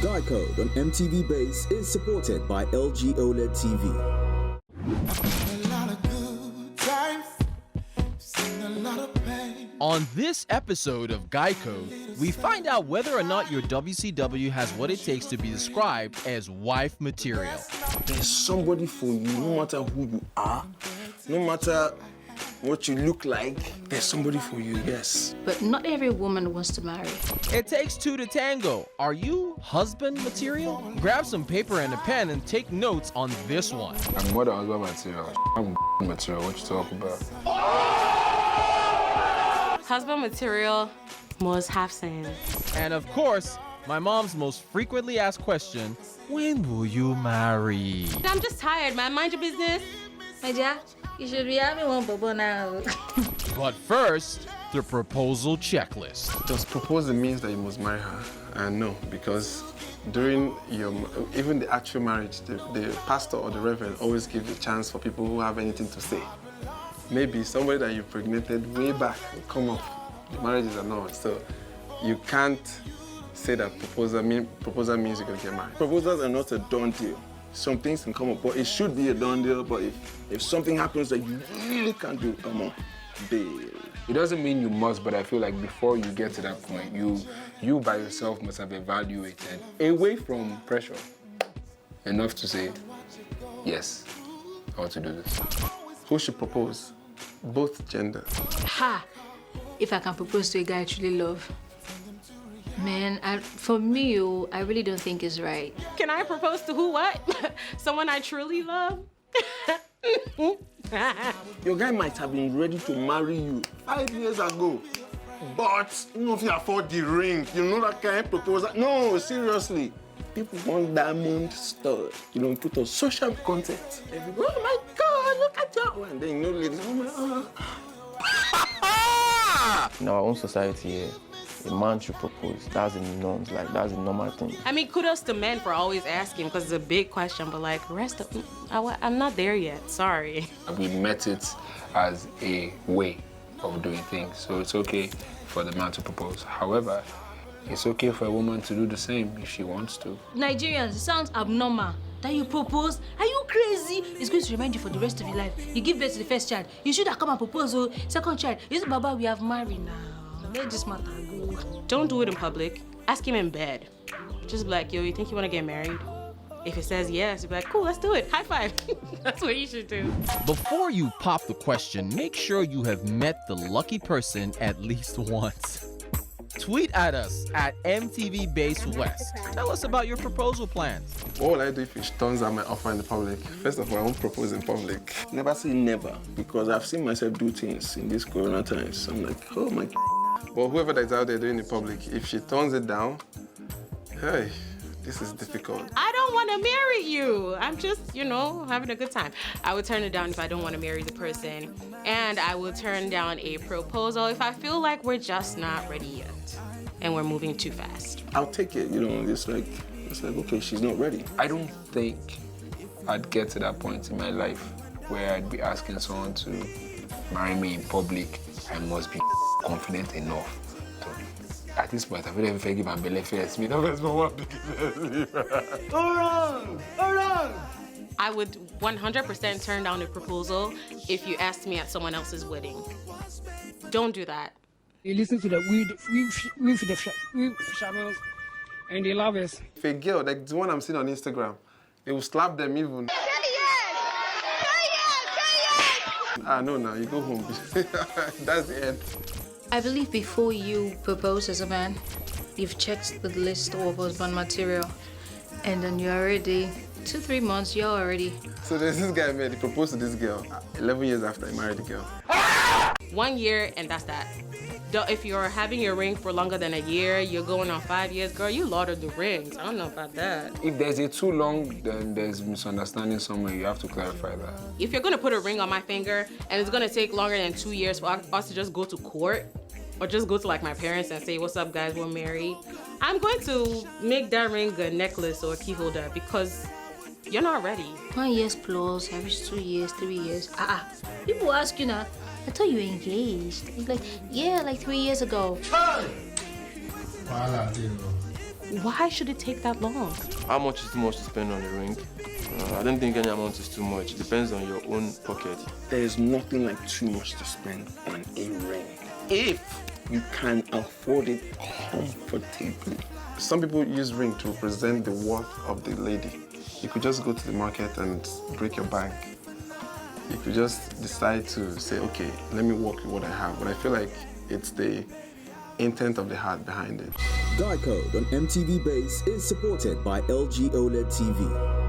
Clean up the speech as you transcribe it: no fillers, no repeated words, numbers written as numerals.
Guy Code on MTV Base is supported by LG OLED TV. On this episode of Geico, we find out whether or not your WCW has what it takes to be described as wife material. There's somebody for you, no matter who you are, no matter what you look like, there's somebody for you, yes. But not every woman wants to marry. It takes two to tango. Are you husband material? Grab some paper and a pen and take notes on this one. I'm more than husband material. I'm material. What you talking about? Husband material, most half saying. And of course, my mom's most frequently asked question, when will you marry? I'm just tired, man. Mind your business. Naija, you should be having one bubble now. But first, the proposal checklist. Just proposing means that you must marry her. And no, because during even the actual marriage, the pastor or the reverend always gives a chance for people who have anything to say. Maybe somebody that you impregnated way back will come up. The marriage is annulled, so you can't say that proposal means you're gonna get married. Proposals are not a done deal. Some things can come up, but it should be a done deal. But if something happens that you really can't do, come on, bail. It doesn't mean you must, but I feel like before you get to that point, you by yourself must have evaluated, away from pressure, enough to say, yes, I want to do this. Who should propose? Both genders. Ha! If I can propose to a guy I truly love. Man, for me, I really don't think it's right. Can I propose to who, what? Someone I truly love? Your guy might have been ready to marry you 5 years ago. But you know if you afford the ring, you know that kind of proposal. No, seriously. People want diamond stud. You know, put on social content. Everybody, oh my God, look at that. And then you know, ladies, oh my God. In our own society, a man should propose. That's the norms, like that's the normal thing. I mean, kudos to men for always asking because it's a big question, but like, I'm not there yet, sorry. We met it as a way of doing things, so it's okay for the man to propose. However, it's okay for a woman to do the same if she wants to. Nigerians, it sounds abnormal that you propose. Are you crazy? It's going to remind you for the rest of your life. You give birth to the first child. You should have come and propose. Second child. This Baba, we have married now. Let this matter go. Don't do it in public. Ask him in bed. Just be like, yo, you think you want to get married? If he says yes, you'll be like, cool, let's do it. High five. That's what you should do. Before you pop the question, make sure you have met the lucky person at least once. Tweet at us at MTV Base West. Tell us about your proposal plans. What will I do if she turns out my offer in the public? First of all, I won't propose in public. Never say never, because I've seen myself do things in these corona times. I'm like, oh my God. But whoever that's out there doing it in public, if she turns it down, hey, this is difficult. I don't want to marry you. I'm just, having a good time. I would turn it down if I don't want to marry the person. And I will turn down a proposal if I feel like we're just not ready yet. And we're moving too fast. I'll take it, it's like, okay, she's not ready. I don't think I'd get to that point in my life where I'd be asking someone to marry me in public. I must be confident enough. At this point, I feel like if I give my belly first, me don't want to All right. I would 100% turn down a proposal if you asked me at someone else's wedding. Don't do that. They listen to the we channels and they love us. If a girl, like the one I'm seeing on Instagram, they will slap them even. No, you go home. That's the end. I believe before you propose as a man, you've checked the list of husband material. And then you're already, 2-3 months, you're already. So there's this guy, man, he proposed to this girl 11 years after he married the girl. 1 year and that's that. If you're having your ring for longer than a year, you're going on 5 years, girl, you lauded the rings. I don't know about that. If there's a too long, then there's misunderstanding somewhere. You have to clarify that. If you're gonna put a ring on my finger and it's gonna take longer than 2 years for us to just go to court or just go to like my parents and say, what's up guys, we're married, I'm going to make that ring a necklace or a key holder because you're not ready. 1 year plus, I wish 2 years, 3 years. People ask you now, I thought you were engaged. It's like, yeah, like 3 years ago. Why should it take that long? How much is too much to spend on a ring? I don't think any amount is too much. It depends on your own pocket. There is nothing like too much to spend on a ring. If you can afford it comfortably. Some people use ring to represent the worth of the lady. You could just go to the market and break your bank. You could just decide to say, okay, let me work with what I have. But I feel like it's the intent of the heart behind it. Guy Code on MTV Base is supported by LG OLED TV.